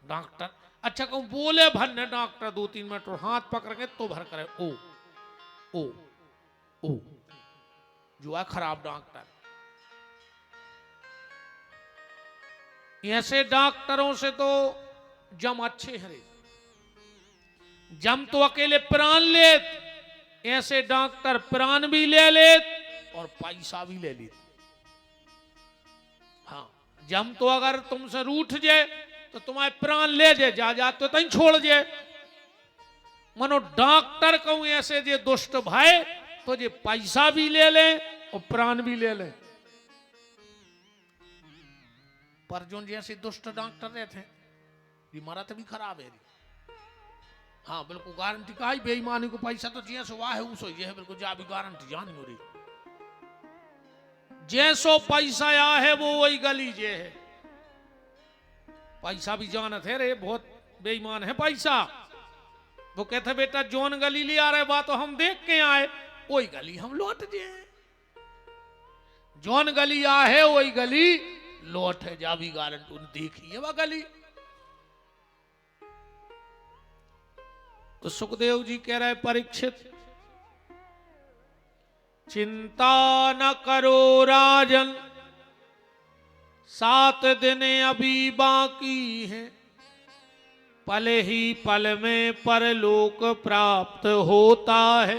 Doctor अच्छा कहूं बोले भरने डॉक्टर 2-3 मिनट और हाथ पकड़ेंगे तो भर करे ओ ओ ओ जो है खराब डॉक्टर। ऐसे डॉक्टरों से तो जम अच्छे हरे, जम तो अकेले प्राण लेत, ऐसे डॉक्टर प्राण भी ले लेत और पैसा भी ले लेत। हाँ जम तो अगर तुमसे रूठ जाए तो तुम्हारे प्राण ले जा तो तई छोड़ जाए। मनो डॉक्टर कहूं ऐसे जे दुष्ट भाई तो जे पैसा भी ले ले और प्राण भी ले ले। पर जो जैसे दुष्ट डॉक्टर रहते हैं इमारत भी खराब है। हाँ बिल्कुल गारंटी का ही बेईमानी को पैसा तो जैसो वाह है उसो ये है बिल्कुल जा भी गारंटी जान हो रही। जैसो पैसा आ है वो वही गली जे है। पैसा भी जानत है रे बहुत बेईमान है पैसा। वो कहते बेटा जोन गली ले आ रहे बात तो हम देख के आए वही गली हम लौट जे। जोन गली आ है वही गली लौट है जा भी गारंटी देखी है वह गली। तो सुखदेव जी कह रहे परीक्षित चिंता न करो राजन 7 दिन अभी बाकी है पल ही पल में परलोक प्राप्त होता है।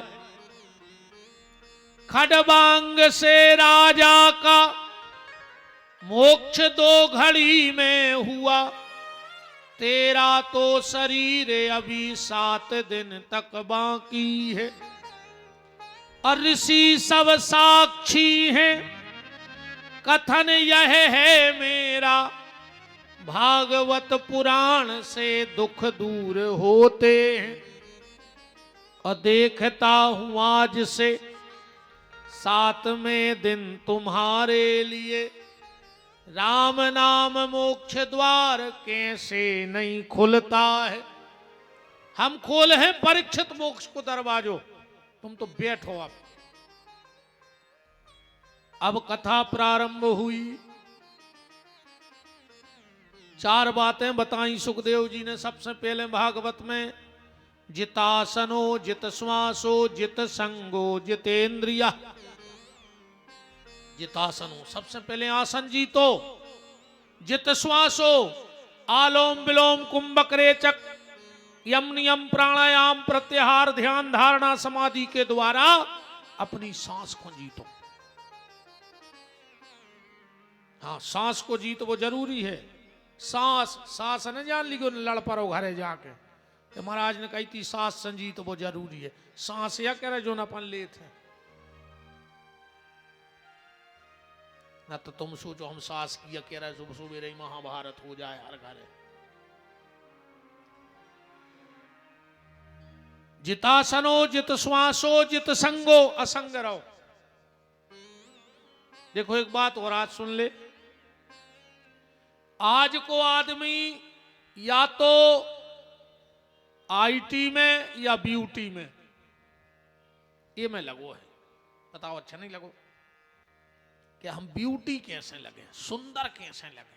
खडबांग से राजा का मोक्ष 2 घड़ी में हुआ तेरा तो शरीर अभी 7 दिन तक बाकी है। और ऋषि सब साक्षी हैं कथन यह है मेरा भागवत पुराण से दुख दूर होते हैं। और देखता हूं आज से 7वें दिन तुम्हारे लिए राम नाम मोक्ष द्वार कैसे नहीं खुलता है। हम खोले हैं परीक्षित मोक्ष को दरवाजों तुम तो बैठो। अब कथा प्रारंभ हुई। 4 बातें बताई सुखदेव जी ने। सबसे पहले भागवत में जितासनो जित श्वासो जित संगो जितेंद्रिया। जितासनो सबसे पहले आसन जीतो, जित श्वासो आलोम विलोम कुंभक रेचक यम नियम प्राणायाम प्रत्याहार ध्यान धारणा समाधि के द्वारा अपनी सांस को जीतो। हाँ सांस को जीतो वो जरूरी है। सांस न जान ली लड़ पड़ो घरे जाके तो महाराज ने कही थी सांस संजीत वो जरूरी है। सांस या कह रहे जो न अपन लेते हैं ना तो तुम सोचो हम सांस किया कह रहे सुबह सुबह महाभारत हो जाए हर घरे। जितासनो जित श्वासो जित संगो असंग रहो। देखो एक बात और आज सुन ले। आज को आदमी या तो आईटी में या ब्यूटी में ये में लगो है। बताओ अच्छा नहीं लगो कि हम ब्यूटी कैसे लगे सुंदर कैसे लगे।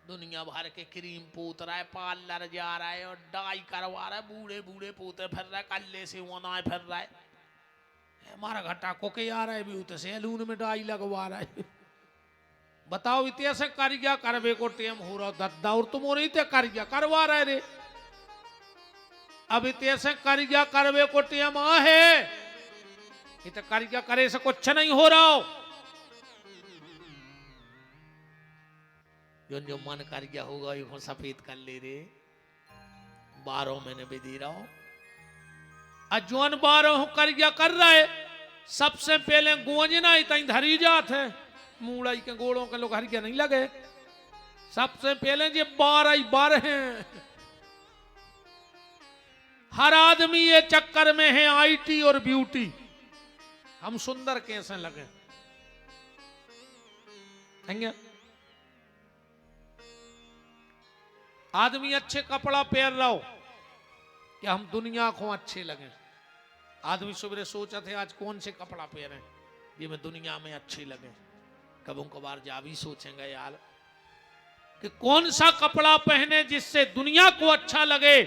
दुनिया भर के क्रीम पोत रहा है पार्लर जा रहा है और डाई करवा रहा है बूढ़े बूढ़े पोते फिर रहा है कल्ले से वनाए फिर रहा है। हमारा घटा कोके आ रहा है ब्यूटी सैलून में डाई लगवा रहा है। बताओ इतिहास कारिया करवे को टेम हो रहा दद्दा और तुम और इतने कारिया करवा रहे रे। अब इतिहास कारिया करवे को टेम आ है इतने कारिया करे से कुछ नहीं हो रहा हो। जो मन कर गया होगा ये सफेद कर ले रे 12 महीने भी दे रहा हूं। अजवान 12 कर गया कर रहा है। सबसे पहले गोंजना इतनी धरी जात है मूड़ाई के गोड़ों के लोग हरिया नहीं लगे। सबसे पहले ये 12 हैं। हर आदमी ये चक्कर में है आईटी और ब्यूटी हम सुंदर कैसे लगे। आदमी अच्छे कपड़ा पहन रहा हो कि हम दुनिया को अच्छे लगे। आदमी सुबह सोचा थे आज कौन से कपड़ा पहने ये मैं दुनिया में अच्छे लगे। कबों कबार जा भी सोचेंगे यार कि कौन सा कपड़ा पहने जिससे दुनिया को अच्छा लगे,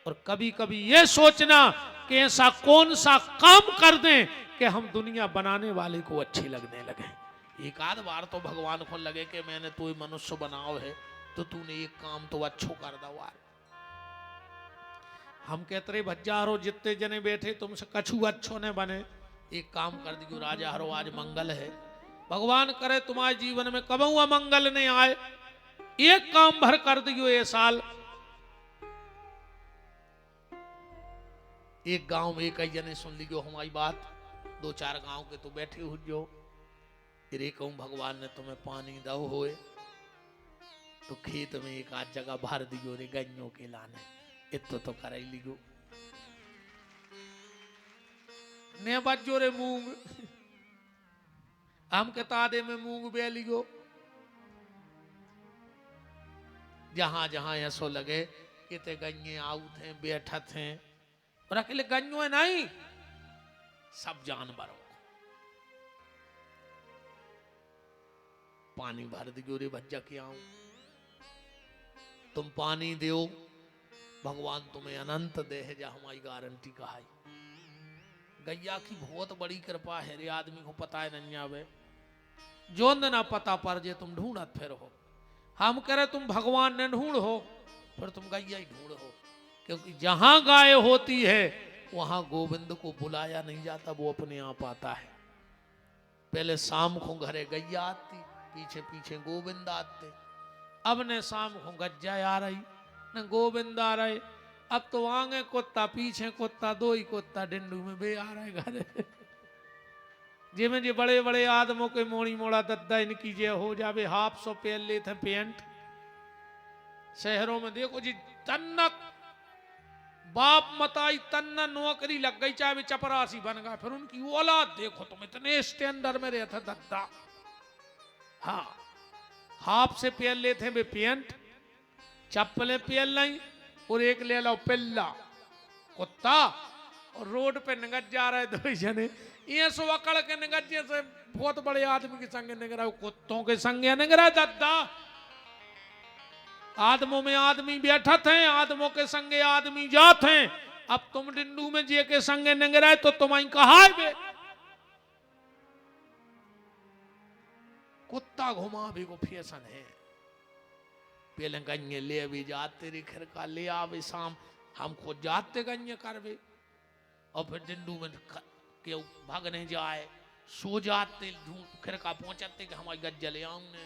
और कभी कभी ये सोचना कि ऐसा कौन सा काम कर दें कि हम दुनिया बनाने वाले को अच्छी लगने लगे। एक आध बार तो भगवान को लगे कि मैंने तो मनुष्य बनाओ है, तो तूने एक काम तो अच्छो कर दो यार। हम कहते रहे भज्जारो जितने जने बैठे तुमसे कछु अच्छो ने बने, एक काम कर दियो राजा हरो, आज मंगल है, भगवान करे तुम्हारे जीवन में कबहू अमंगल नहीं आए, एक काम भर कर दियो ये साल। एक गांव में एक जने सुन लियो हमारी बात, दो चार गांव के तो बैठे हो जो, फिर एक भगवान ने तुम्हें पानी दो होए तो खेत में एक आध जगह भर दियो रे गन्नों के लाने, इतो तो कर ही लियो ने बजो रे मूंग, हम के तादे में मूंग बे लियो, जहां जहां ऐसो लगे किते गन्ने आउत हैं बैठत हैं, और अकेले गन्नों है नहीं, सब जानवरों पानी भर दियो रे भज्जा के आऊं, तुम पानी दो भगवान तुम्हें अनंत दे है, जा हमारी गारंटी कहा। गैया की बहुत बड़ी कृपा है रे, आदमी को पता है नहीं आवे, जो ना पता पर जे तुम ढूंढत फिर हो, हम कह रहे तुम भगवान ने ढूंढ हो, फिर तुम गैया ही ढूंढ हो, क्योंकि जहां गाय होती है वहां गोविंद को बुलाया नहीं जाता, वो अपने आप आता है। पहले शाम को घरे गैया आती, पीछे पीछे गोविंद आते, अब ने शाम को गज्जा आ रही न गोविंद आ रहे, अब तो आगे कुत्ता पीछे कुत्ता, दो ही कुत्ता डिंडू में बे आ रहे घर। जिमें जे बड़े बड़े आदमों के मोड़ी मोड़ा दद्दा इनकी जे हो जावे, हाफ सौ पहन लेते पेंट, शहरों में देखो जी तन्नक बाप मताई तन्ना नौकरी लग गई, चाहे चपरासी बन गया, फिर उनकी औलाद देखो तुम इतने स्टैंडर्ड में रहता दद्दा। हाँ, हाफ से पहन लेते वे पेंट, चप्पलें पहन लाई, और एक ले लो पिल्ला कुत्ता, और रोड पे निगज जा रहे दो जने, ये सो अकड़ के निगजे से बहुत बड़े आदमी के संग निगरा, कुत्तों के संग निगरा दद्दा। आदमों में आदमी बैठत हैं, आदमों के संगे आदमी जात हैं, अब तुम डिंडू में जे के संगे निगराए तो तुम्हारी कहा बे, कुत्ता घुमा भी को फैशन है, पहले गन्ने ले भी जाते रे खिर का ले आवे शाम, हम खुद जाते गन्ने करवे, और फिर डिंडू में के भागने जाए, सो जाते ढूंढ खिर का पहुंचते कि हमारी गज्जा ले आऊं ने,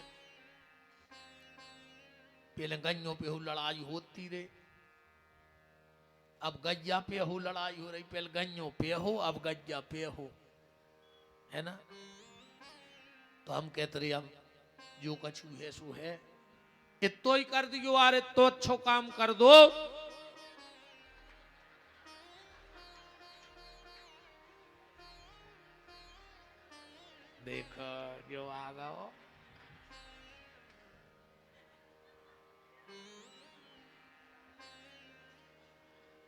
पहले गन्नों पे हो लड़ाई होती रे, अब गज्जा पे हो लड़ाई हो रही, पहले गन्नों पे हो अब गज्जा पे हो, है ना। तो हम कहते रहे अब जो कछु है सो है, इतो ही कर दियो यार, इतो अच्छो काम कर दो, देखो जो आ गओ,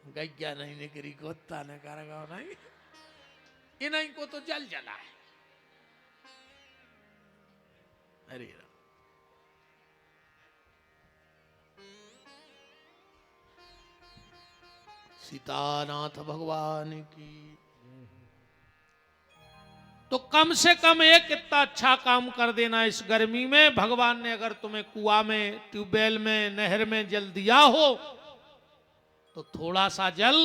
गज्जा नहीं निकरी कुत्ता न कर गो नहीं, इन्हीं को तो जल जला है। हरे राम। सीतानाथ भगवान की। तो कम से कम एक इतना अच्छा काम कर देना इस गर्मी में, भगवान ने अगर तुम्हें कुआं में, ट्यूबवेल में, नहर में जल दिया हो तो थोड़ा सा जल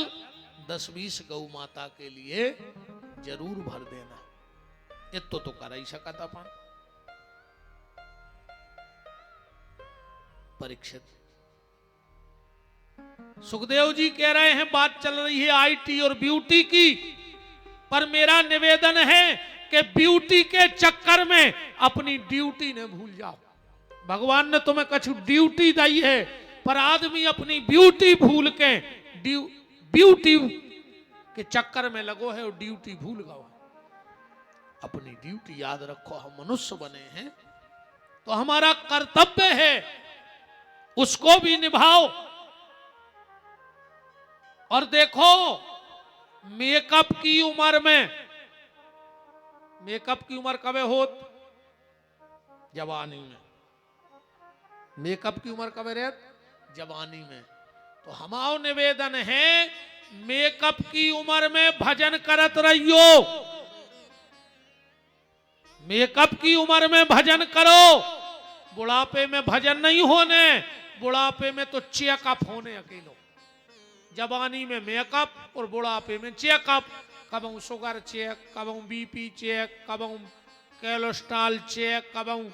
10-20 गौ माता के लिए जरूर भर देना, इतो तो कर ही सकता अपन। परीक्षित सुखदेव जी कह रहे हैं बात चल रही है आईटी और ब्यूटी की, पर मेरा निवेदन है कि ब्यूटी के चक्कर में अपनी ड्यूटी न भूल जाओ। भगवान ने तुम्हें कुछ ड्यूटी दी है, पर आदमी अपनी ब्यूटी भूल के ब्यूटी के चक्कर में लगो है और ड्यूटी भूल गओ। अपनी ड्यूटी याद रखो, हम मनुष्य बने हैं तो हमारा कर्तव्य है उसको भी निभाओ। और देखो मेकअप की उम्र में, मेकअप की उम्र कब होत? जवानी में। मेकअप की उम्र कब है? जवानी में। तो हमारा निवेदन है मेकअप की उम्र में भजन करत रहियो, मेकअप की उम्र में भजन करो, बुढ़ापे में भजन नहीं होने, बुढ़ापे में तो चेकअप होने अकेलो। जवानी में मेकअप और बुढ़ापे में चेकअप, कबहू शुगर चेक, कबहू बीपी चेक, कबहू कोलेस्ट्रॉल चेक, कबहू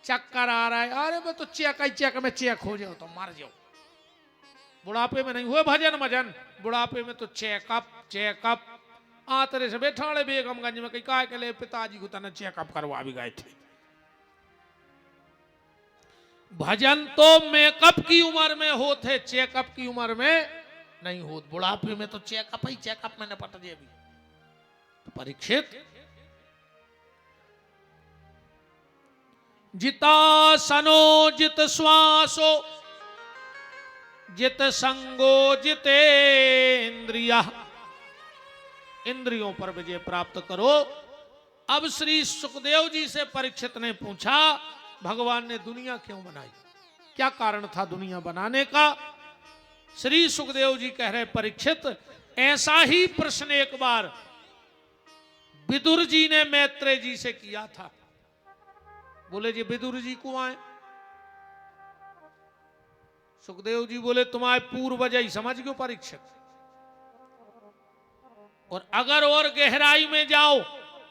चक्कर आ रहा है, अरे मैं तो चेक में चेक हो जाओ तो मर जाओ। बुढ़ापे में नहीं हुए भजन मजन, बुढ़ापे में तो चेकअप चेकअप। आतरे से बैठाड़े बेगमगंज में कहीं कहा के लिए पिताजी को तना चेकअप करवा भी गए थे। भजन तो मेकअप की उम्र में होते, चेकअप की उम्र में नहीं होत। बुढ़ापे में तो चेकअप ही चेकअप में निपट जाए। अभी तो परीक्षित जितासनो जित श्वासो जित संगो जितेंद्रिया, इंद्रियों पर विजय प्राप्त करो। अब श्री सुखदेव जी से परीक्षित ने पूछा भगवान ने दुनिया क्यों बनाई, क्या कारण था दुनिया बनाने का। श्री सुखदेव जी कह रहे परीक्षित ऐसा ही प्रश्न एक बार विदुर जी ने मैत्रेय जी से किया था। बोले जी विदुर जी को आए। सुखदेव जी बोले तुम्हारे पूर्वज ही समझ गयो परीक्षित, और अगर और गहराई में जाओ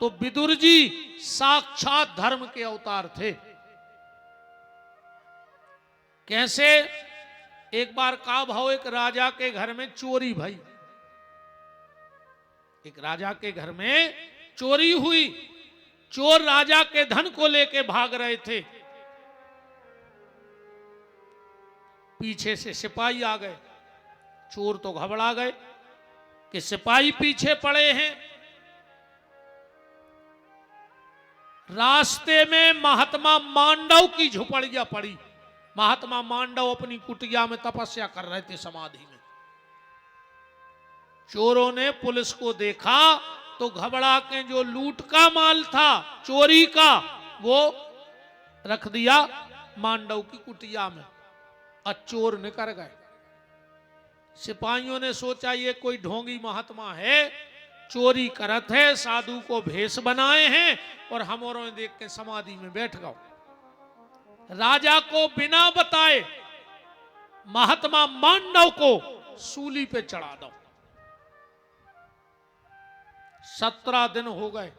तो विदुर जी साक्षात धर्म के अवतार थे। कैसे? एक बार का भाव एक राजा के घर में चोरी भई, एक राजा के घर में चोरी हुई। चोर राजा के धन को लेके भाग रहे थे, पीछे से सिपाही आ गए। चोर तो घबरा गए कि सिपाही पीछे पड़े हैं। रास्ते में महात्मा मांडव की झुपड़ियां पड़ी। महात्मा मांडव अपनी कुटिया में तपस्या कर रहे थे समाधि में। चोरों ने पुलिस को देखा तो घबरा के जो लूट का माल था चोरी का वो रख दिया मांडव की कुटिया में और चोर निकल गए। सिपाहियों ने सोचा ये कोई ढोंगी महात्मा है, चोरी करत है, साधु को भेष बनाए हैं और हम औरों ने देख के समाधि में बैठ गए। राजा को बिना बताए महात्मा मांडव को सूली पे चढ़ा दो। 17 दिन हो गए,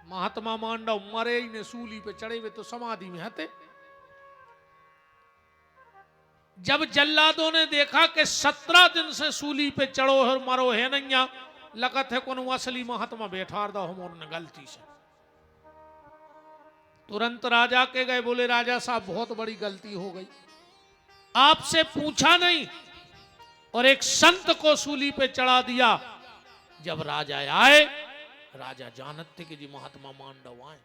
महात्मा मांडव मरे ही ने, सूली पे चढ़े हुए तो समाधि में हते। जब जल्लादों ने देखा कि 17 दिन से सूली पे चढ़ो और मरो है नैया, लगत है कौन असली महात्मा बैठा दो हम गलती से। तुरंत राजा के गए, बोले राजा साहब बहुत बड़ी गलती हो गई, आपसे पूछा नहीं और एक संत को सूली पे चढ़ा दिया। जब राजा आए, राजा जानत थे कि जी महात्मा मांडव आए,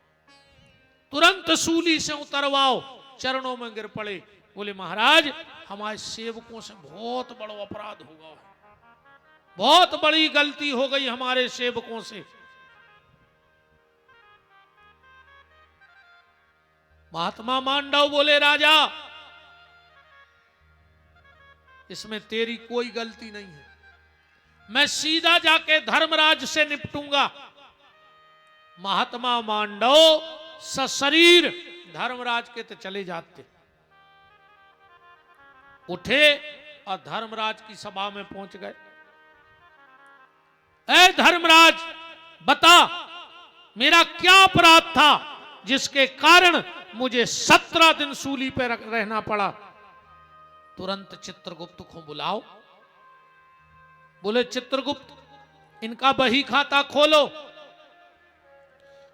तुरंत सूली से उतरवाओ, चरणों में गिर पड़े। बोले महाराज हमारे सेवकों से बहुत बड़ा अपराध हो गया, बहुत बड़ी गलती हो गई हमारे सेवकों से। महात्मा मांडव बोले राजा इसमें तेरी कोई गलती नहीं है, मैं सीधा जाके धर्मराज से निपटूंगा। महात्मा मांडव सशरीर धर्मराज के तो चले जाते, उठे और धर्मराज की सभा में पहुंच गए। ऐ धर्मराज बता मेरा क्या अपराध था जिसके कारण मुझे 17 दिन सूली पे रहना पड़ा। तुरंत चित्रगुप्त को बुलाओ। बोले चित्रगुप्त इनका बही खाता खोलो।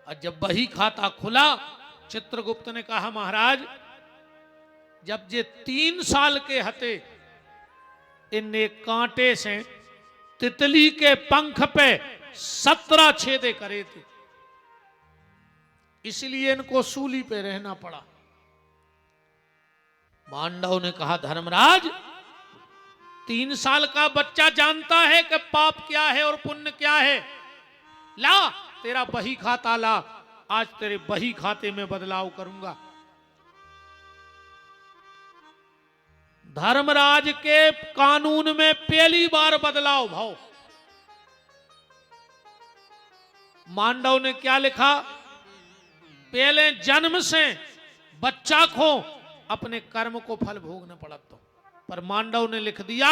और जब बही खाता खुला, चित्रगुप्त ने कहा महाराज जब ये 3 साल के हते इनने कांटे से तितली के पंख पे 17 छेदे करे थे, इसलिए इनको सूली पे रहना पड़ा। मांडव ने कहा धर्मराज 3 साल का बच्चा जानता है कि पाप क्या है और पुण्य क्या है। ला तेरा बही खाता ला, आज तेरे बही खाते में बदलाव करूंगा। धर्मराज के कानून में पहली बार बदलाव भाव। मांडव ने क्या लिखा? पहले जन्म से बच्चा को अपने कर्म को फल भोगना पड़ा तो, पर मांडव ने लिख दिया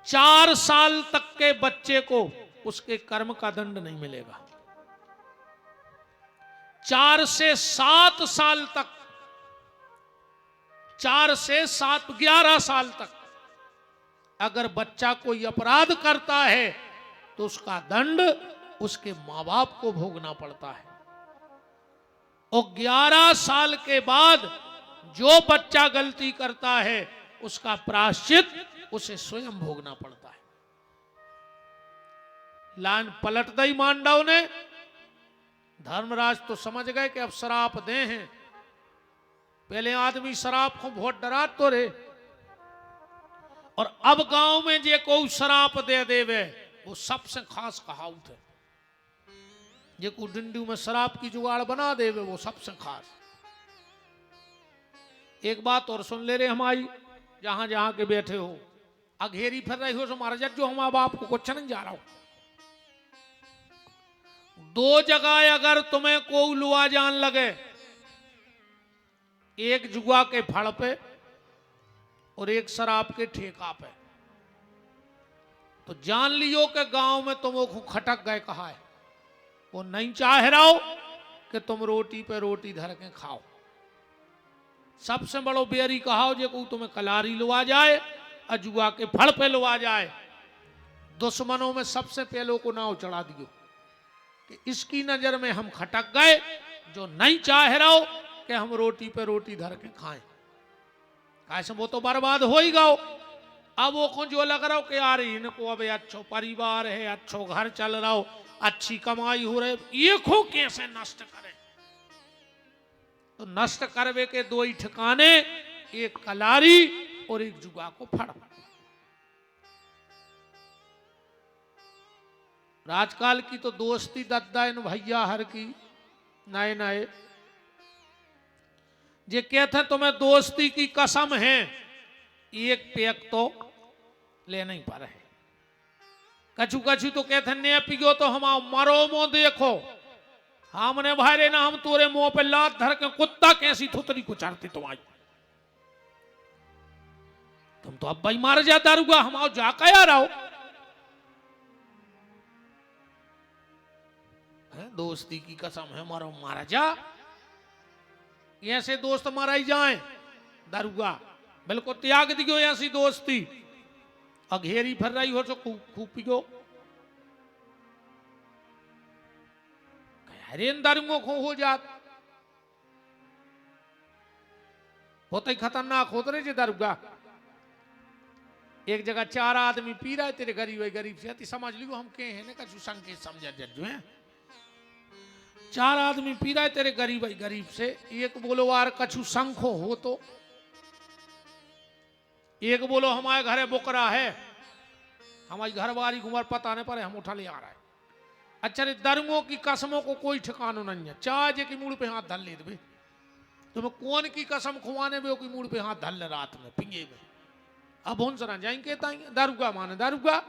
4 साल तक के बच्चे को उसके कर्म का दंड नहीं मिलेगा। 4 से 7 साल तक, 4 से 7 11 साल तक अगर बच्चा कोई अपराध करता है तो उसका दंड उसके मां बाप को भोगना पड़ता है। और 11 साल के बाद जो बच्चा गलती करता है उसका प्रायश्चित उसे स्वयं भोगना पड़ता है। लाइन पलट दी मांडव ने। धर्मराज तो समझ गए कि अब शराप दे हैं। पहले आदमी शराप को बहुत डरा तो रे, और अब गांव में जे कोई शराप दे देवे वो सबसे खास कहावत है। जे को डिंडू में शराब की जुगाड़ बना देवे वो सबसे खास। एक बात और सुन ले रे हमारी, जहां जहां के बैठे हो, अघेरी फिर रही हो तो मारा जो हमारे बाप को कुछ नहीं जा रहा हो। 2 जगह अगर तुम्हें कोई लुआ जान लगे, एक जुआ के फड़ पे और एक शराब के ठेका पे, तो जान लियो कि गांव में तुम को खटक गए। कहा है वो नहीं चाह रहा हो कि तुम रोटी पे रोटी धर के खाओ। सबसे बड़ो बेरी कहाओ जे को तुम्हें कलारी लुआ जाए, अजुआ के फड़ पे लुआ जाए, दुश्मनों में सबसे पहले को नाव चढ़ा दियो कि इसकी नजर में हम खटक गए, जो नहीं चाह रहा हो कि हम रोटी पे रोटी धर के खाएं। कैसे वो तो बर्बाद हो ही गओ। अब वो को जो लग रहा हो कि यार इनको अब अच्छो परिवार है, अच्छो घर चल रहा हो, अच्छी कमाई हो रही, ये को कैसे नष्ट करे। तो नष्ट करवे के 2 ही ठिकाने, एक कलारी और एक जुआ को फड़। राजकाल की तो दोस्ती दद्दा इन भैया हर की नए नए जे कहते तुम्हें दोस्ती की कसम है, एक पेक तो ले नहीं पा रहे। कछु कछु तो कहते ने पियो तो हम मरो मो देखो, हमने भाई ना हम तोरे मुंह पे लात धर के कुत्ता कैसी थुतरी को चारती तुम्हारी। तुम तो अब भाई मार जा दारूगा, हम आओ जा कया रहो। दोस्ती की कसम है, मारो मारा जा। ऐसे दोस्त मारा ही जाए दारूगा, बिल्कुल त्याग दियो ऐसी दोस्ती। अघेरी फिर रही हो तो खूब पियो। हरेन दारूओं को हो जात होते ही खतरनाक होते रहे दारूगा। एक जगह 4 आदमी पी रहे तेरे गरीब से समझ लियो हम के हैं कछु संकेत समझ जो है। 4 आदमी पी रहे तेरे गरीब से, एक बोलो यार कछु संखो हो तो, एक बोलो हमारे घरे बुकरा है, हमारी घरवाली उम्र पता नहीं पड़े हम उठा ले आ रहा है। अच्छा रे दरुओं की कसमों को कोई ठिकानो नहीं है। चाहे कि मूड पे हाथ धर ले दे, तुम्हें कौन की कसम खुआने में की मूड पे हाथ धर ले रात में पिंगे में। अब उन सरा जाएंगे दारूगा माने दारूगा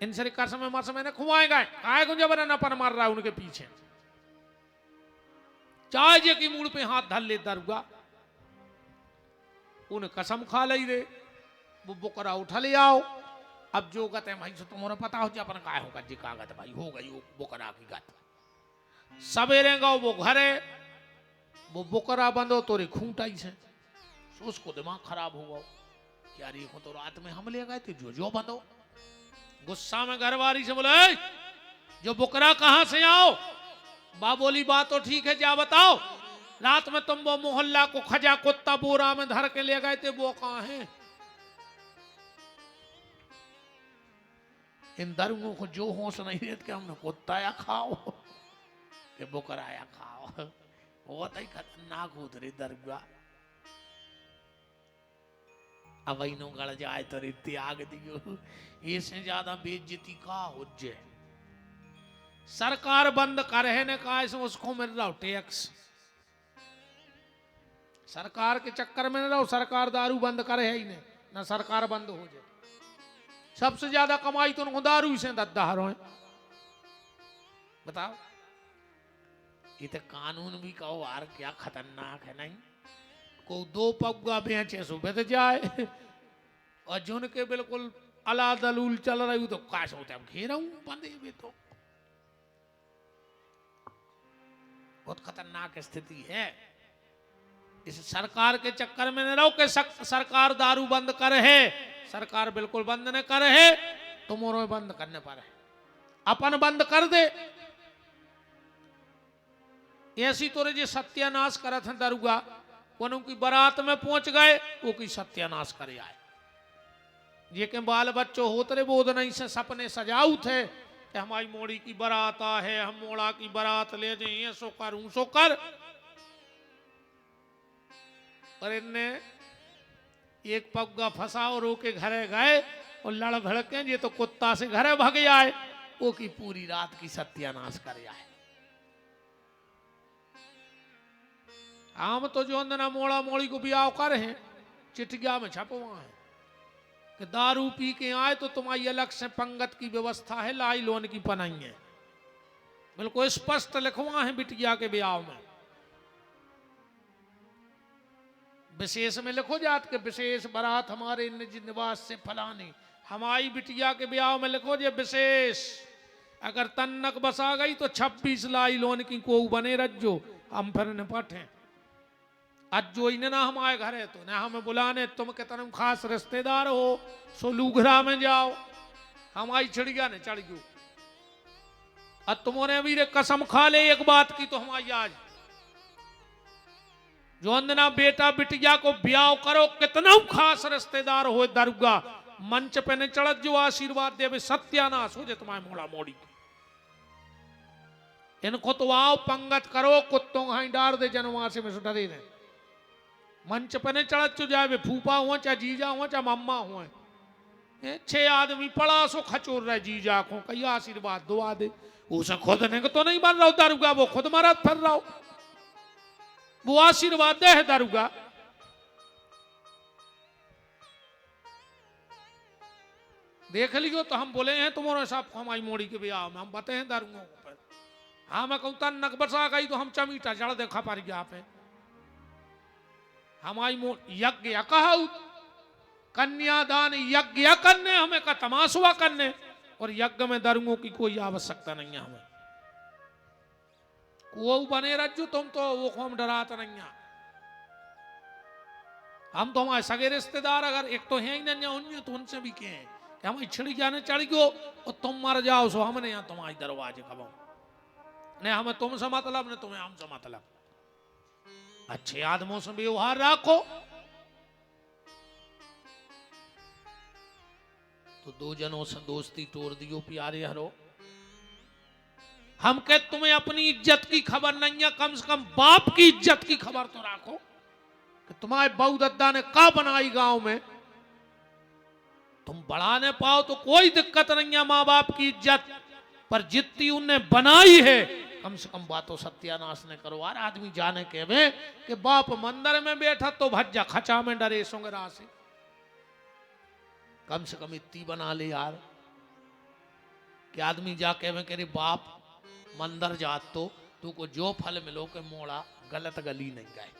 इनसे कसम मर समय ने खुआएगा काय को जबर न पर मार रहा है उनके पीछे। चाहे कि मूड पे हाथ धर ले दारूगा, उन्हें कसम खा ली रे, वो बुकरा उठा ले आओ। अब जो गत है भाई से तुम्हारा पता हो अपन काय होगा जी कागत भाई हो गई वो बुकरा की गत। सवेरे गाओ वो घरे वो बुकरा बंदो तोरे खूंटाई से, उसको दिमाग खराब हो गो यार ये तो रात में हम ले गए थे जो बंदो। गुस्सा में घरवाली से बोले जो बुकरा कहां से आओ। बा बोली बात तो ठीक है जा बताओ, रात में तुम वो मोहल्ला को खजा कुत्ता बोरा में धर के ले गए थे वो कहां है। इन दरुओं को जो होश नहीं रहती कि हमने कुत्ता या खाओ कि बुकरा या खाओ। बहुत ही खतरनाक उतरे दरगाह। अब इनो गड़ जाए तो त्याग दियो, इससे ज्यादा बेइज्जती का हो जाए। सरकार बंद कर है ने कहा इसमें उसको मिल रहा हो टैक्स। सरकार के चक्कर में न रहो, सरकार दारू बंद करे है ही नहीं, ना सरकार बंद हो जाए। सबसे ज्यादा कमाई तो उनको दारू से दद्दारों है। बताओ, ये तो कानून भी कहो यार क्या खतरनाक है। नहीं को दो पग्गा बेचे सो बेच जाए, और जुन के बिल्कुल अला दलूल चल रही तो काश होता है घेरा हूं बंदे में। तो बहुत खतरनाक स्थिति है। इस सरकार के चक्कर में न रहो कि सरकार दारू बंद करे है, सरकार बिल्कुल बंद न करे है, तुम और बंद करने पर है, अपन बंद कर दे। ऐसी तो जो सत्यानाश करा था दारूगा, उनकी बारात में पहुंच गए, वो की सत्यानाश करे आए। ये के बाल बच्चों होतरे बोध नहीं से सपने सजाऊ थे कि हमारी मोड़ी की बारात है, हम मोड़ा की बारात ले जाइए, सो कर हूं सो कर। और इनने एक पग्गा फंसाओ रो के घरे गए और लड़ भड़के, ये तो कुत्ता से घरे भाग आए, वो की पूरी रात की सत्यानाश करे आए। हम तो जो अंदर मोड़ा मोड़ी को ब्याह कर हैं, चिटिया में छपवा है कि दारू पी के आए तो तुम्हारी अलग से पंगत की व्यवस्था है, लाई लोन की पनाई है, बिल्कुल स्पष्ट लिखवा है बिटिया के ब्याह में। विशेष में लिखो जात के विशेष बारात हमारे निज निवास से फलानी, हमारी बिटिया के ब्याह में लिखो जे विशेष। अगर तन्नक बसा गई तो 26 लाई लोन की को बने रज्जो, हम फिर निपट हैं। आज जो इन्हें ना हमारे घर है तो ना हमें बुलाने, तुम के तुम खास रिश्तेदार हो, सो लूघरा में जाओ, हमारी चिड़िया ने चढ़ गयो। अब तुमने भी कसम खा ले एक बात की तो हमारी आज जो अंदना बेटा बिटिया को ब्याह करो, कितना खास रिश्तेदार हो दरगाह मंच पे न चढ़त जो आशीर्वाद देवे, सत्यानाश हो जाए तुम्हारे मोड़ा मोड़ी। इनको तो आओ पंगत करो, कुत्तों हाई डार दे जनवासे में सुधरे ने मंच पे न चढ़त जो जाए, फूफा हुआ चाहे जीजा हुआ चाहे मम्मा हुआ, 6 आदमी पड़ा सो खचोर रहे जीजा को, कई आशीर्वाद दुआ दे। उसे खुद ने तो नहीं बन रहा दरगाह, वो खुद मरद फिर रहा, वो आशीर्वाद दे है दारूगा। देख लियो तो हम बोले हैं तुम्हारे साहब को हमारी मोड़ी के ब्याह में हम बते हैं दारूगों पर। हाँ मैं कहूँ तन नक बरसा गई तो हम चमीटा जड़ देखा पर गया पे हमारी यज्ञ कहा, कन्यादान यज्ञ करने, हमें का तमाशा करने, और यज्ञ में दारूगों की कोई आवश्यकता नहीं है। हमें वो बने रज्जू, तुम तो वो हम डराता नहीं है। हम तो हमारे सगे रिश्तेदार अगर एक तो हैं ही नहीं, तो उनसे भी कहें कि हमारी छिड़ी जाने चढ़ गयो और तुम मर जाओ, सो हमने यहाँ तुम्हारी दरवाजे कबाऊ, नहीं हमें तुमसे मतलब नहीं तुम्हें हमसे मतलब। अच्छे आदमों से व्यवहार रखो। तो दो जनों से दोस्ती तोड़ दियो प्यारे हरो। हम कहते तुम्हें अपनी इज्जत की खबर नहीं है, कम से कम बाप की इज्जत की खबर तो रखो कि तुम्हारे बहू दद्दा ने का बनाई गांव में। तुम बढ़ाने पाओ तो कोई दिक्कत नहीं है माँ बाप की इज्जत, पर जितनी उनने बनाई है कम से कम बातों सत्यानाश ने करो। यार आदमी जाने के वे कि बाप मंदिर में बैठा तो भज्जा खचा में डरे सोंगरा से, कम से कम इतनी बना ले यार कि आदमी जाके वे कह बाप मंदिर जात तो तू को जो फल मिलो के मोड़ा गलत गली नहीं गए।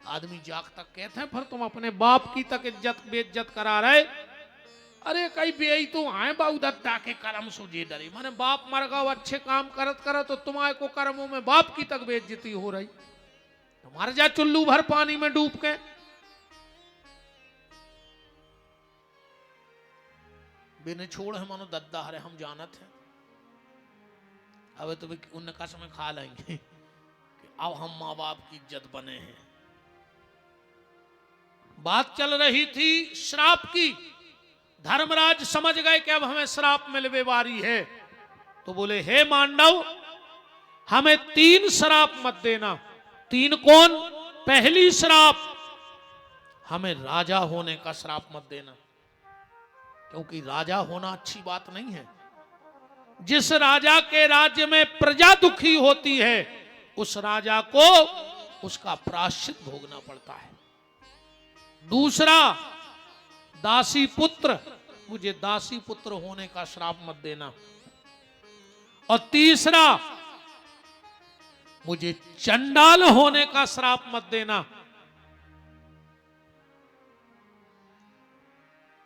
आदमी जाग तक कहते हैं फिर तुम अपने बाप की तक इज्जत बेइज्जत करा रहे। अरे कई बेई तो आए बाऊ दत्ता के कर्म सुझे डरे, माने बाप मर गओ अच्छे काम करत करत तो तुम्हारे को कर्मों में बाप की तक बेइज्जती हो रही। तुम्हारे जा चुल्लू भर पानी में डूब के। बिन छोड़ है मानो दद्दा हरे हम जानत है। अब तो उनने कसम खा लेंगे कि अब हम माँ बाप की इज्जत बने हैं। बात चल रही थी श्राप की, धर्मराज समझ गए कि अब हमें श्राप मिलने वाली है, तो बोले हे मांडव हमें 3 श्राप मत देना। 3 कौन? पहली श्राप हमें राजा होने का श्राप मत देना, क्योंकि राजा होना अच्छी बात नहीं है। जिस राजा के राज्य में प्रजा दुखी होती है उस राजा को उसका प्रायश्चित भोगना पड़ता है। दूसरा, दासी पुत्र, मुझे दासी पुत्र होने का श्राप मत देना। और तीसरा, मुझे चंडाल होने का श्राप मत देना।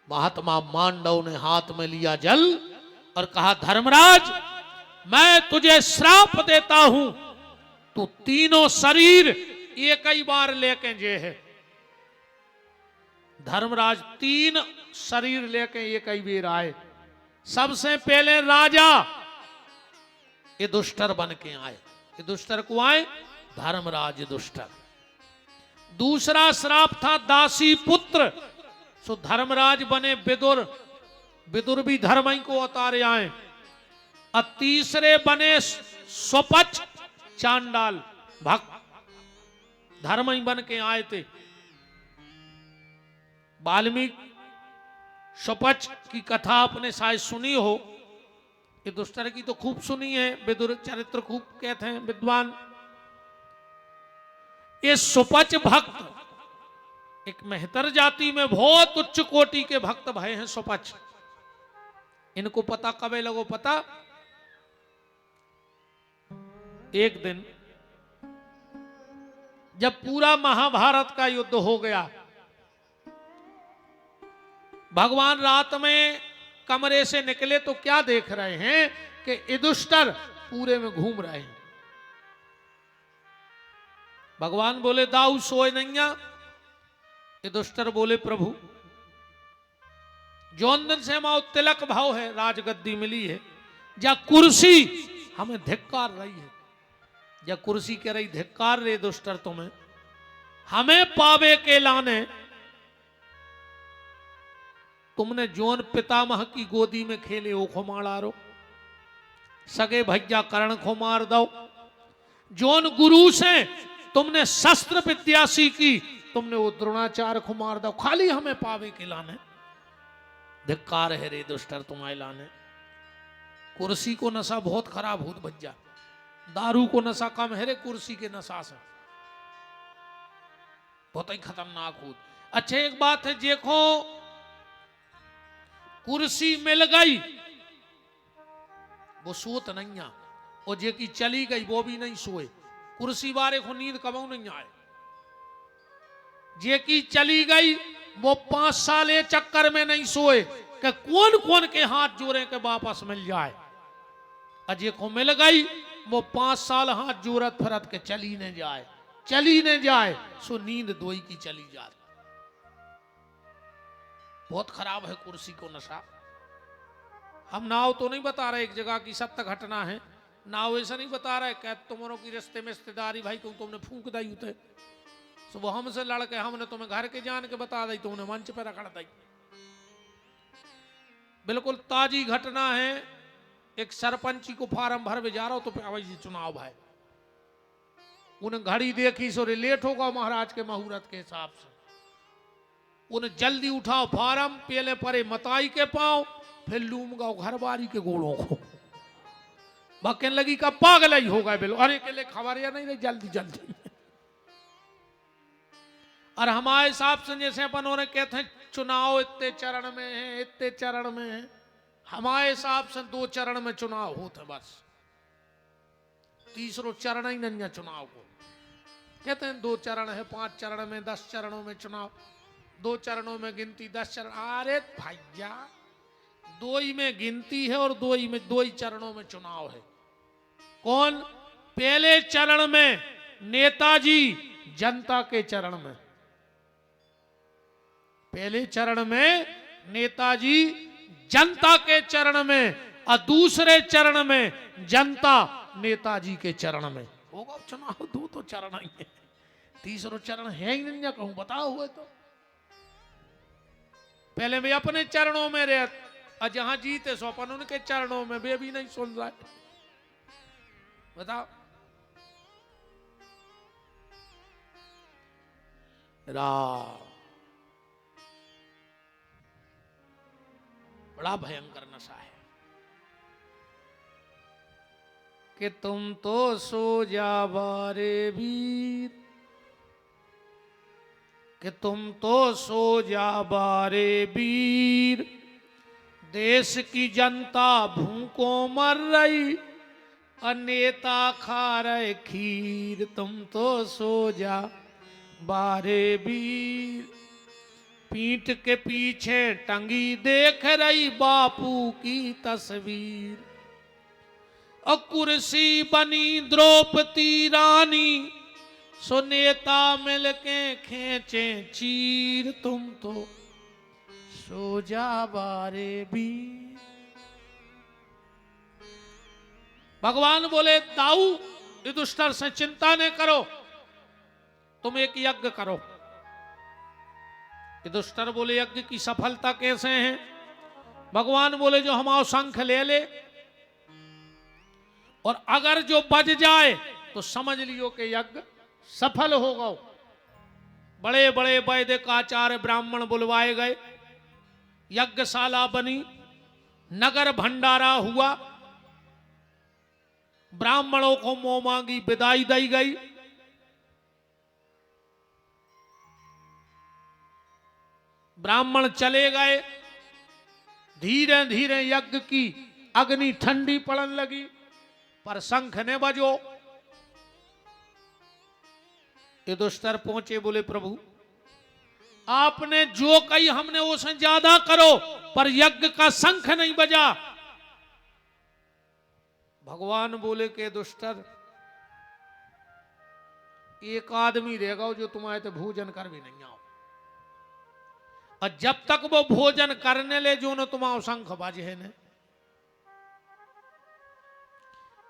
महात्मा मांडव ने हाथ में लिया जल और कहा, धर्मराज, मैं तुझे श्राप देता हूं, तू तीनों शरीर एक ही बार लेके जे है। धर्मराज 3 शरीर लेके एक ही बेर आए। सबसे पहले राजा युधिष्ठिर बन के आए। युधिष्ठिर को आए धर्मराज युधिष्ठिर। दूसरा श्राप था दासी पुत्र, सो धर्मराज बने विदुर। विदुर भी धर्म ही को उतारे आए। और तीसरे बने स्वपच चांडाल भक्त, धर्म ही बन के आए थे। वाल्मीकि स्वपच की कथा आपने शायद सुनी हो, युधिष्ठिर की तो खूब सुनी है, विदुर चरित्र खूब कहते हैं विद्वान। ये स्वपच भक्त एक मेहतर जाति में बहुत उच्च कोटि के भक्त भय हैं स्वपच। इनको पता कब लगो पता, एक दिन जब पूरा महाभारत का युद्ध हो गया, भगवान रात में कमरे से निकले तो क्या देख रहे हैं कि युधिष्ठिर पूरे में घूम रहे हैं। भगवान बोले, दाऊ सोए नैया। युधिष्ठिर बोले, प्रभु जौन दिन से हमारा तिलक भाव है, राजगद्दी मिली है, या कुर्सी हमें धिक्कार रही है, या कुर्सी कह रही धिक्कार रे युधिष्ठिर तुम्हें, हमें पावे के लाने तुमने जोन पितामह की गोदी में खेले ओ खो मारो, सगे भैया कर्ण को मार दो, जोन गुरु से तुमने शस्त्र विद्या सीखी तुमने वो द्रोणाचार्य को मार दो, खाली हमें पावे के लाने। धिक्कार है रे युधिष्ठिर तुम्हारे लाने। कुर्सी को नशा बहुत खराब होत भैया, दारू को नशा कम है रे कुर्सी के नशा से, बहुत ही खतरनाक होत। अच्छा एक बात है, देखो कुर्सी मिल गई वो सोत नहीं आ, और जे की चली गई वो भी नहीं सोए। कुर्सी वाले को नींद कबू नहीं आए। जे की चली गई वो 5 साल ए चक्कर में नहीं सोए कि कौन कौन के हाथ जोड़े के वापस मिल जाए। अजय को मिल गई वो 5 साल हाथ जोड़त फिरत के चली न जाए, चली न जाए, सो नींद दोई की चली जाए। बहुत खराब है कुर्सी को नशा। हम नाव तो नहीं बता रहे एक जगह की सत्य घटना है, नाव ऐसा नहीं बता रहे कि तुम्हारों की रिश्ते में रिश्तेदारी भाई तुमने फूंक दी उते, तो वो हमसे लड़के हमने तुम्हें घर के जान के बता दी, तुमने मंच पर रखड़ दी। बिल्कुल ताजी घटना है। एक सरपंची को फार्म भर जा रहा हो तो जी चुनाव भाई, उन्हें घड़ी देखी सो लेट होगा महाराज के मुहूर्त के हिसाब से, उन्हें जल्दी उठाओ फार्म, पहले परे मताई के पाओ, फिर लूम गाओ घर बारी के गोड़ों को। कहने लगी का पागल ही होगा बिल्कुल, अरे के लिए खबर या नहीं, जल्दी जल्दी। और हमारे हिसाब से जैसे अपन उन्हें कहते हैं चुनाव इतने चरण में है, इतने चरण में है, हमारे हिसाब से 2 चरण में चुनाव होते बस, तीसरो चरण ही नहीं है चुनाव को। कहते हैं 2 चरण है, 5 चरण में, 10 चरणों में चुनाव, 2 चरणों में गिनती, 10 चरण। अरे भैया 2 ही में गिनती है और 2 ही चरणों में चुनाव है। कौन? पहले चरण में नेताजी जनता के चरण में, पहले चरण में नेताजी जनता के चरण में, और दूसरे चरण में जनता नेताजी के चरण में होगा चुनाव। 2 तो चरण ही है, तीसरो चरण है ही नहीं, कहूं बताओ हुए तो। पहले वे अपने चरणों में रहे, और जहां जीते सो अपन उनके चरणों में, वे भी नहीं सुन रहा है। बताओ राम, बड़ा भयंकर नशा है कि तुम तो सो जा बारे वीर, कि तुम तो सो जा बारे वीर, देश की जनता भूखों मर रही, और नेता खा रहे खीर। तुम तो सो जा बारे वीर, पीठ के पीछे टंगी देख रही बापू की तस्वीर। और कुर्सी बनी द्रौपदी रानी, सो नेता मिलके खींचे चीर। तुम तो सो जा बारे वीर। भगवान बोले दाऊ युधिष्ठिर से चिंता न करो, तुम एक यज्ञ करो। युधिष्ठिर बोले यज्ञ की सफलता कैसे है? भगवान बोले जो हम शंख ले ले और अगर जो बज जाए तो समझ लियो कि यज्ञ सफल होगा। बड़े बड़े वैदिक आचार्य ब्राह्मण बुलवाए गए, यज्ञशाला बनी, नगर भंडारा हुआ, ब्राह्मणों को मुंह मांगी विदाई दी गई। ब्राह्मण चले गए, धीरे धीरे यज्ञ की अग्नि ठंडी पड़ने लगी, पर शंख ने बजो। युधिष्ठिर पहुंचे, बोले प्रभु आपने जो कही हमने उससे ज्यादा करो, पर यज्ञ का शंख नहीं बजा। भगवान बोले कि युधिष्ठिर एक आदमी रहेगा जो तुम्हारे तो भोजन कर भी नहीं आओ, और जब तक वो भोजन करने ले जो न तुम्हारा शंख बाजे ने।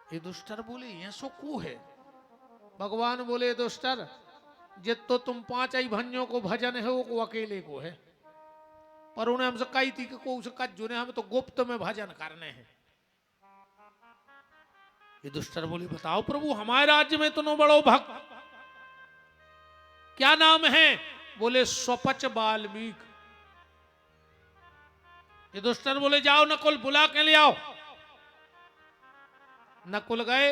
युधिष्ठिर बोले ये सो को है? भगवान बोले युधिष्ठिर जित तो तुम पांच ही भंजों को भजन है वो अकेले को है, पर उन्हें हमसे कही थी कि को उसका जुने हम तो गुप्त में भजन करने हैं। युधिष्ठिर बोले बताओ प्रभु हमारे राज्य में तो बड़ो भक्त, क्या नाम है? बोले स्वपच वाल्मीकि। युधिष्ठिर बोले जाओ नकुल बुला के ले आओ। नकुल गए,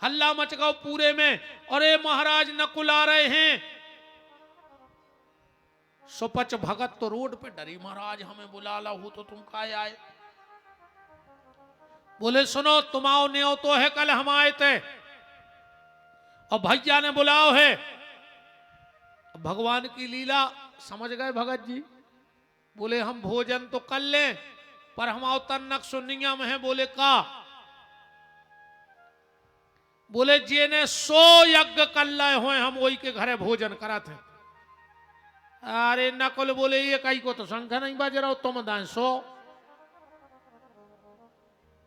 हल्ला मच गया पूरे में, अरे महाराज नकुल आ रहे हैं। सुपच भगत तो रोड पे डरी, महाराज हमें बुला ला हो तो तुम काहे आए? बोले सुनो तुम्हाओ न्यो तो है, कल हम आए थे और भैया ने बुलाओ है। भगवान की लीला समझ गए भगत जी। बोले हम भोजन तो कर लें, पर हम तन्नक सुनिया में है। बोले का? बोले जे ने 100 यज्ञ कर लाए हुए हम वही के घरे भोजन करा थे। अरे नकुल बोले ये कहीं को तो शंख नहीं बज रहा, तुम दाएं 100।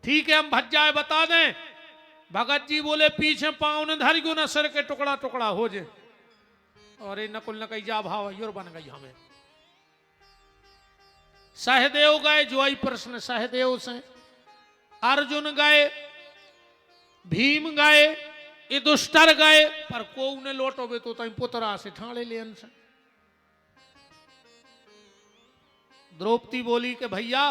ठीक है हम भज जाए बता दें। भगत जी बोले पीछे पांव ने धर गयो ना सिर के टुकड़ा टुकड़ा हो जाए। और नकुल न कही जा भाव और बन गई हमें। सहदेव गए, जो आई प्रश्न सहदेव से। अर्जुन गए, भीम गए, युधिष्ठिर गए, पर को उन्हें लौटोगे तो तई पुतरा से ठाणे लेन से। द्रौपदी बोली कि भैया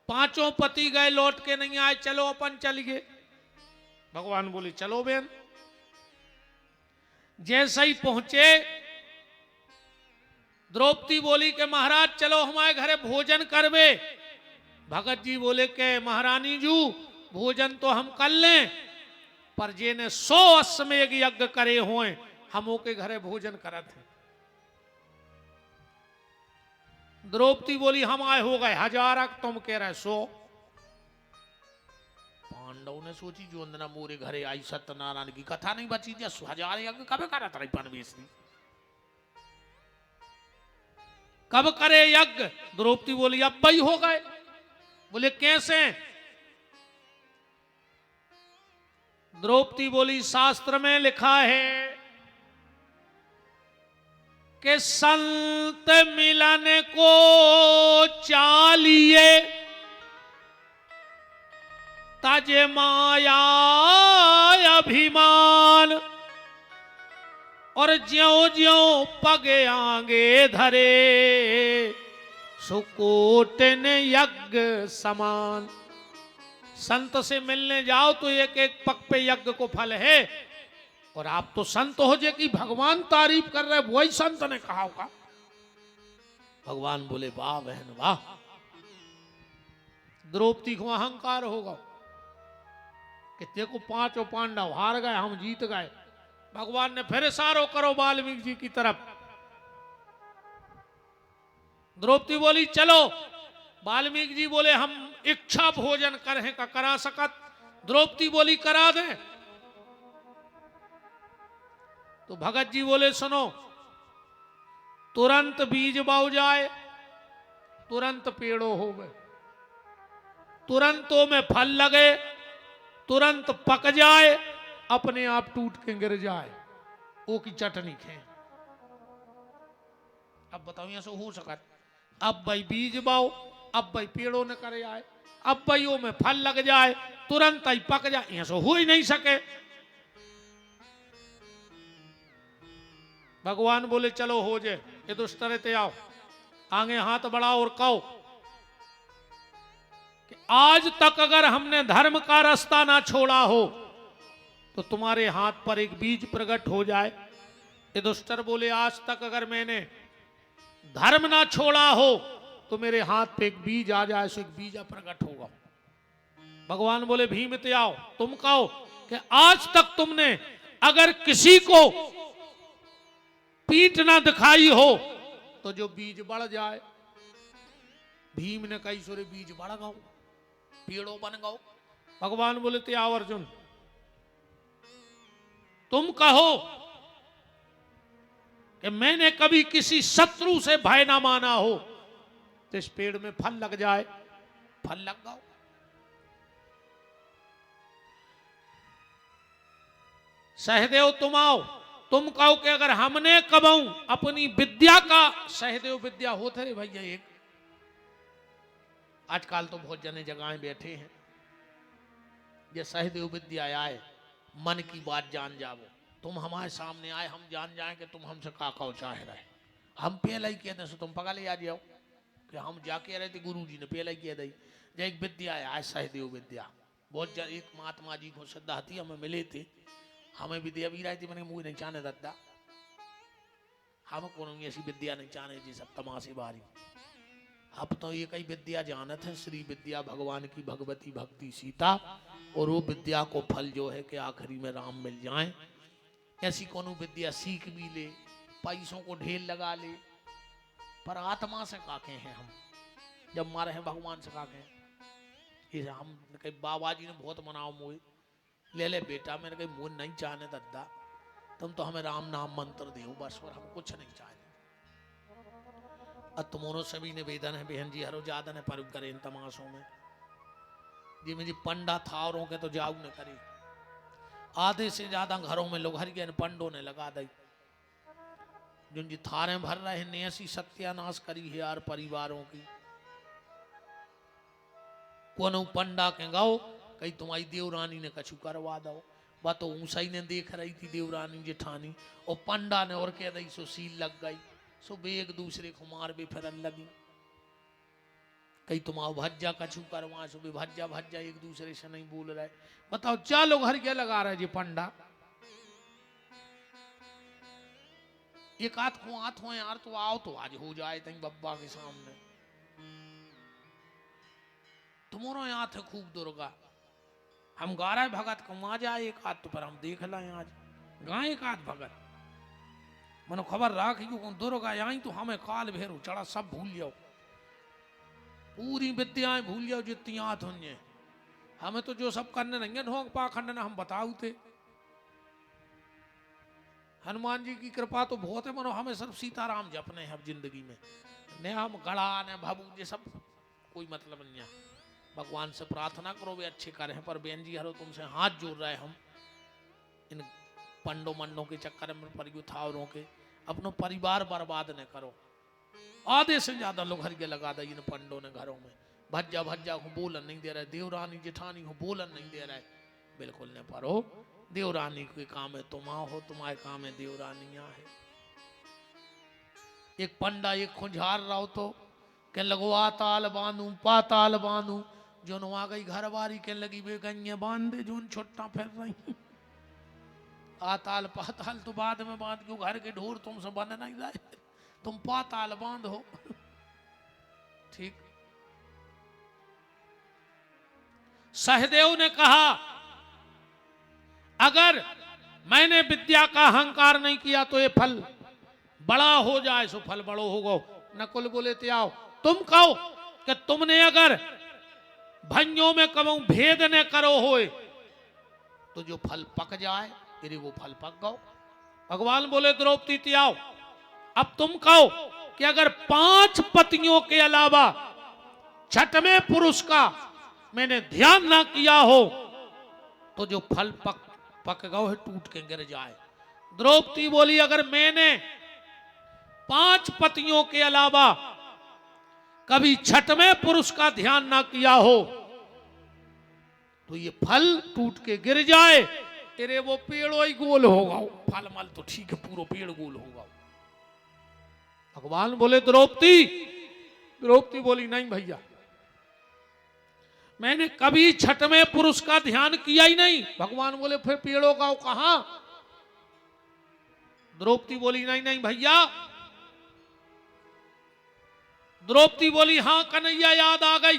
पांचों पति गए लौट के नहीं आए, चलो अपन चल गए। भगवान बोले चलो बहन। जैसे ही पहुंचे द्रौपदी बोली कि महाराज चलो हमारे घरे भोजन करवे। भगत जी बोले कि महारानी जू भोजन तो हम कर लें, पर जे ने 100 अश्वमेध यज्ञ करे हुए हम के घरे भोजन करत हैं। द्रौपदी बोली हम आए हो गए 1000, तुम कह रहे 100। पांडव ने सोची जो अंदना मोरे घरे आई सत्यनारायण की कथा नहीं बची, 1000 यज्ञ कब करत रही पनवेशनी, कब करे यज्ञ? द्रौपदी बोली अब ही हो गए। बोले कैसे? द्रौपदी बोली शास्त्र में लिखा है कि संत मिलन को चालिए तजे माया अभिमान, और ज्यों ज्यों पगे आगे धरे सुकोटन यज्ञ समान। संत से मिलने जाओ तो एक एक पग पे यज्ञ को फल है, और आप तो संत हो जे कि भगवान तारीफ कर रहे, वही संत ने कहा होगा। भगवान बोले वाह बहन वाह, द्रौपदी को अहंकार होगा कि देखो पांचों पांडव हार गए, हम जीत गए। भगवान ने फिर इशारो करो वाल्मीकि जी की तरफ। द्रौपदी बोली चलो। वाल्मीकि जी बोले हम इच्छा भोजन करें का करा सकत। द्रौपदी बोली करा दे। तो भगत जी बोले सुनो, तुरंत बीज बाऊ जाए, तुरंत पेड़ो हो गए, तुरंतों में फल लगे, तुरंत पक जाए, अपने आप टूट के गिर जाए, वो की चटनी खे। अब बताओ यहां से हो सकत। अब भाई बीज बाओ, अब भाई पेड़ों ने करे आए, अब भाई वो में फल लग जाए, तुरंत ही पक जाए, यहां से हो ही नहीं सके। भगवान बोले चलो हो जाए, ये दुष्ट रहते आओ, आगे हाथ बढ़ाओ और कहो कि आज तक अगर हमने धर्म का रास्ता ना छोड़ा हो तो तुम्हारे हाथ पर एक बीज प्रकट हो जाए। ये दुष्टर बोले आज तक अगर मैंने धर्म ना छोड़ा हो तो मेरे हाथ पे एक बीज आ जाए, सो एक बीज प्रकट होगा। भगवान बोले भीम ते आओ, तुम कहो कि आज तक तुमने अगर किसी को पीठ ना दिखाई हो तो जो बीज बढ़ जाए। भीम ने कही सोरे बीज बढ़ गओ, पेड़ों बन गओ। भगवान बोले ते आओ अर्जुन, तुम कहो कि मैंने कभी किसी शत्रु से भय ना माना हो तो इस पेड़ में फल लग जाए, फल लग गओ। सहदेव तुम आओ, तुम कहो कि अगर हमने कबहू अपनी विद्या का, सहदेव विद्या होते रे भैया एक, आजकल तो बहुत जने जगह बैठे हैं ये सहदेव विद्या आए, मन की बात जान जाओ। तुम हमारे सामने आए, हम जान जाए कि तुम हमसे का कहो चाह रहे। हम पहले ही कहते हैं तुम पका ले आ जाओ कि हम जाके रहे थे, गुरु जी ने पहले ही कह दी जो एक विद्या आए सहदेव विद्या। बहुत एक महात्मा जी को श्रद्धा थी, हमें मिले थे, हमें विद्या भी रही थी, मैंने मुझे नहीं चाहने दादा, हम कौन ऐसी विद्या नहीं चाहने जी सब तमाशे बारी। अब तो ये कई विद्या जानत है, श्री विद्या भगवान की भगवती भक्ति सीता, और वो विद्या को फल जो है कि आखिरी में राम मिल जाए। ऐसी कोनो विद्या सीख भी ले, पैसों को ढेर लगा ले, पर आत्मा से काके हैं हम, जब मारे हैं भगवान से काके हैं। हम कहीं बाबा जी ने बहुत मनाओ मोए, ले ले बेटा, मैंने कहीं मुझे नहीं चाहने दद्दा, तुम तो हमें राम नाम मंत्र दो बस, और हम कुछ नहीं चाहते। अब तुमों सभी निवेदन है बहन जी, हरो ज्यादा ने पर करे इन तमाशों में जी मेरी पंडा था और के तो जाऊ न करे। आधे से ज्यादा घरों में लोग हर गए पंडों ने लगा दी, जिन जी थारे भर रहे हैं, ऐसी सत्यानाश करी है यार परिवारों की। कोनो पंडा के गाओ कहीं तुम्हारी देवरानी ने कछु करवा दो, वह तो ऊंचाई ने देख रही थी देवरानी जेठानी, और पंडा ने और कह दी सो सील लग गई, सो वे एक दूसरे को मार भी फिरन लगी। कहीं तुम्हारा भज्जा कछु करवा, सो भी भज्जा भज्जा एक दूसरे से नहीं बोल रहे। बताओ क्या लोग हर क्या लगा रहे जी पंडा। एक आध को आठ हो यार, तो आओ तो आज हो जाए तई बब्बा के सामने। तुम्हारो यहाँ थे खूब दुर्गा, हम गा रहे भगत को आ जाए एक आध, तो पर हम देख लाए आज गाय एक आध भगत, मनो खबर राखी दुर्गा आई तो हमें काल भेरू चढ़ा सब भूल जाओ, पूरी विद्याएं भूल जाओ जितनी आत होंगे। हमें तो जो सब करने नहीं ढोंग पाखंड ना हम बताओ थे। हनुमान जी की कृपा तो बहुत है, मनो हमें सिर्फ सीताराम जपने हैं अब जिंदगी में, ने हम गड़ा ने भाबू ये सब कोई मतलब नहीं है। भगवान से प्रार्थना करो वे अच्छे करें, पर बेन जी हरो तुमसे हाथ जोड़ रहे हम, इन पंडो मंडों के चक्कर में परियुथावरों के अपनो परिवार बर्बाद न करो। आधे से ज्यादा लोग हर के लगा दे इन पंडों ने घरों में, भज्जा भज्जा को बोलन नहीं दे रहे, देवरानी जेठानी को बोलन नहीं दे रहे, बिल्कुल न परो। देवरानी के काम है तुम हो, तुम्हारे काम है देवरानियां है। एक पंडा एक खुंझार रहो तो कह लगो आताल बांधू पाताल बांधू, जो आ गई घर वारी कह लगी वे गई बांध दे, जो छुट्टा फिर रही आताल पाताल तो बाद में बांध क्यों, घर के ढोर तुमसे बन नहीं जाए, तुम पाताल बांधो। ठीक। सहदेव ने कहा अगर मैंने विद्या का अहंकार नहीं किया तो ये फल बड़ा हो जाए, सो फल बड़ो होगा। नकुल बोले ते आओ तुम कहो कि तुमने अगर भंजों में कबू भेद न करो होए तो जो फल पक जाए तेरे वो फल पक गो। भगवान बोले द्रौपदी ते आओ अब तुम कहो कि अगर 5 पतियों के अलावा छठवें पुरुष का मैंने ध्यान ना किया हो तो जो फल पक गो है टूट के गिर जाए। द्रौपदी बोली अगर मैंने 5 पतियों के अलावा कभी छठवें पुरुष का ध्यान ना किया हो तो ये फल टूट के गिर जाए, तेरे वो पेड़ो ही गोल होगा। फल मल तो ठीक है, पूरा पेड़ गोल होगा। भगवान बोले द्रौपदी बोली नहीं भैया, मैंने कभी छठवें पुरुष का ध्यान किया ही नहीं। भगवान बोले फिर पेड़ों का कहां? द्रौपदी बोली नहीं नहीं भैया। द्रौपदी बोली हां कन्हैया याद आ गई।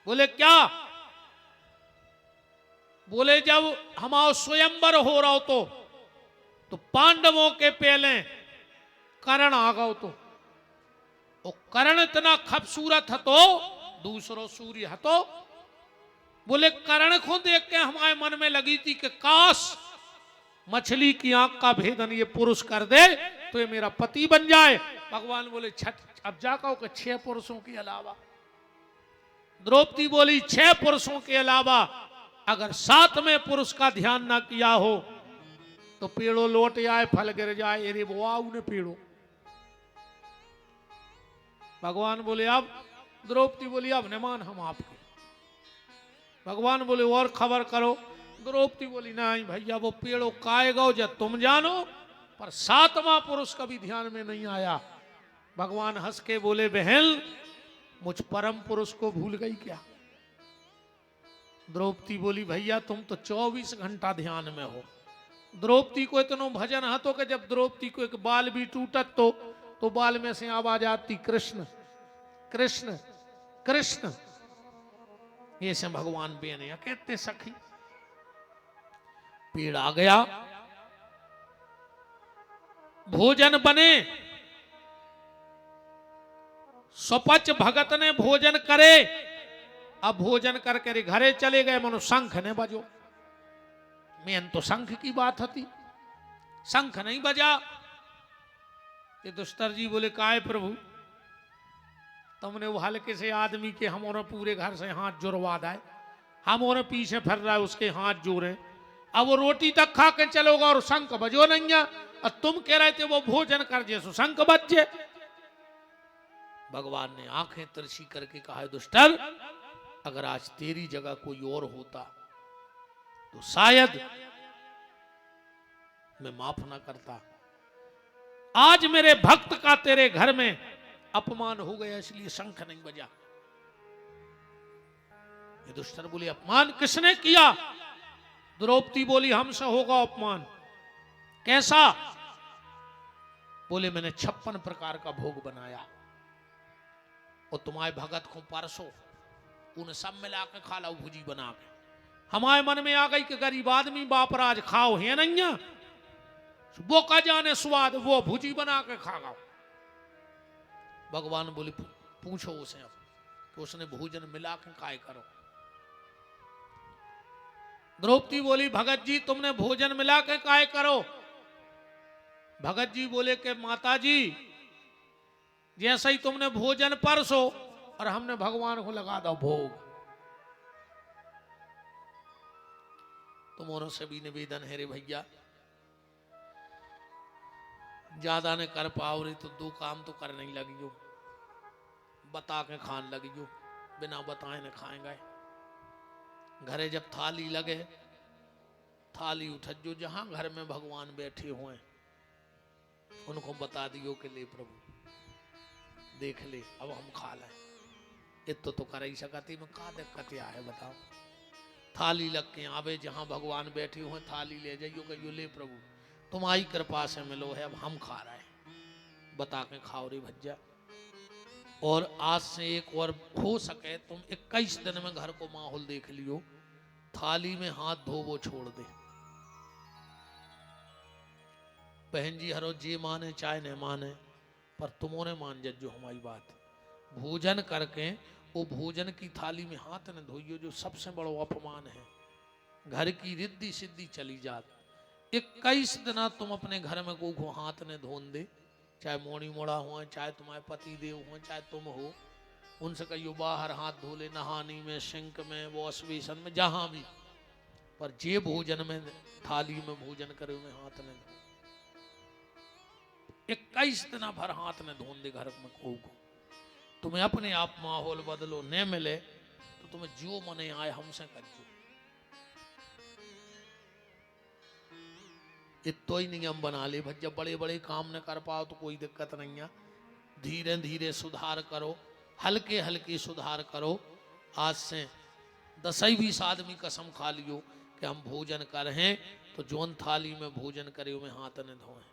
बोले क्या? बोले जब हमारा स्वयंवर हो रहा हो तो पांडवों के पहले कर्ण आ गओ तो वो कर्ण इतना खूबसूरत हतो, दूसरो सूर्य हतो। बोले कर्ण को देख के हमारे मन में लगी थी कि काश मछली की आंख का भेदन ये पुरुष कर दे तो ये मेरा पति बन जाए। भगवान बोले अब जा कहो कि 6 पुरुषों के अलावा। द्रौपदी बोली 6 पुरुषों के अलावा अगर 7वें पुरुष का ध्यान ना किया हो तो पेड़ों लौट आए, फल गिर जाए। अरे बुआ उन्हें पेड़ों। भगवान बोले अब। द्रौपदी बोली अब न मान हम आपके। भगवान बोले और खबर करो। द्रौपदी बोली नहीं भैया वो पेड़ों काएगा जब तुम जानो, पर 7वां पुरुष कभी ध्यान में नहीं आया। भगवान हंस के बोले बहन मुझ परम पुरुष को भूल गई क्या? द्रौपदी बोली भैया तुम तो 24 घंटा ध्यान में हो। द्रौपदी को इतना भजन हतो कि जब द्रौपदी को एक बाल भी टूटत तो बाल में से आवाज आती कृष्ण कृष्ण कृष्ण। ये से भगवान बेने कहते सखी। पेड़ आ गया, भोजन बने, स्वपच भगत ने भोजन करे। अब भोजन करके घरे चले गए, मनो शंख ने बजो। मेन तो शंख की बात थी, शंख नहीं बजा। ये दुस्तर जी बोले काय प्रभु तुमने वो हल्के से आदमी के हमारे पूरे घर से हाथ जुड़वा दाए, हमारे पीछे फिर रहा है उसके हाथ जोड़े। अब वो रोटी तक खा के चलोगा और शंख बजो नहीं। और तुम कह रहे थे वो भोजन कर जैसो शंख बजे। भगवान ने आंखें तिरछी करके कहा दुष्टर अगर आज तेरी जगह कोई और होता तो शायद मैं माफ ना करता। आज मेरे भक्त का तेरे घर में अपमान हो गया इसलिए शंख नहीं बजा। ये दुष्टर बोले अपमान किसने किया? द्रौपदी बोली हमसे होगा अपमान। कैसा? बोले मैंने 56 प्रकार का भोग बनाया और तुम्हारे भगत को परसो उन सब मिला के खा लो भुजी बना के। हमारे मन में आ गई कि गरीब आदमी बाप राज खाओ है नहीं, वो का जाने स्वाद, वो भुजी बना के खा गाओ। भगवान बोले पूछो उसे अब कि उसने भोजन मिला के काय करो। द्रौपदी बोली भगत जी तुमने भोजन मिला के काय करो? भगत जी बोले कि माता जी जैसे ही तुमने भोजन परसो और हमने भगवान को लगा दो भोग। तुम्हारों से भी निवेदन है रे भैया, ज्यादा ने कर पाओ रे तो 2 काम तो कर नहीं लगी हो, बता के खान लगी हो, बिना बताए न खाएंगे। घरे जब थाली लगे थाली उठ जो जहां घर में भगवान बैठे हुए उनको बता दियो कि ले प्रभु देख ले अब हम खा लें। इतो तो कर ही सकती में का दिक्कत है बताओ। थाली लग के आवे, जहाँ भगवान बैठे हुए थाली ले जाइयो, कहियो ले प्रभु तुम्हारी कृपा से मिलो है, अब हम खा रहे हैं, बता के खाओ रे भज्जा। और आज से एक और हो सके तुम 21 दिन में घर को माहौल देख लियो, थाली में हाथ धो वो छोड़ दे। बहन जी हरो जे माने चाहे न माने, पर तुमों मान जज जो हमारी बात। भोजन करके वो भोजन की थाली में हाथ न धोइयो, जो सबसे बड़ो अपमान है। घर की रिद्धि सिद्धि चली जात। 21 दिन तुम अपने घर में को हाथ ने धोन दे, चाहे मोड़ी मोड़ा हुआ, चाहे तुम्हारे पति देव हुआ, चाहे तुम हो, उनसे कहियो बाहर हाथ धो ले, नहानी में, सिंक में, वॉश बेसन में, जहां भी, पर जे भोजन में थाली में भोजन करे में हाथ ने धो। 21 दिन भर हाथ ने धोन दे घर में को। तुम्हें अपने आप माहौल बदलो, न मिले तो तुम्हें जो मने आए हमसे करजो। इतो ही नियम बना ले भाई, जब बड़े बड़े काम न कर पाओ तो कोई दिक्कत नहीं है, धीरे धीरे सुधार करो, हल्के हल्के सुधार करो। आज से 10-20 आदमी कसम खा लियो कि हम भोजन कर हैं तो जोन थाली में भोजन करे में हाथ न धोए।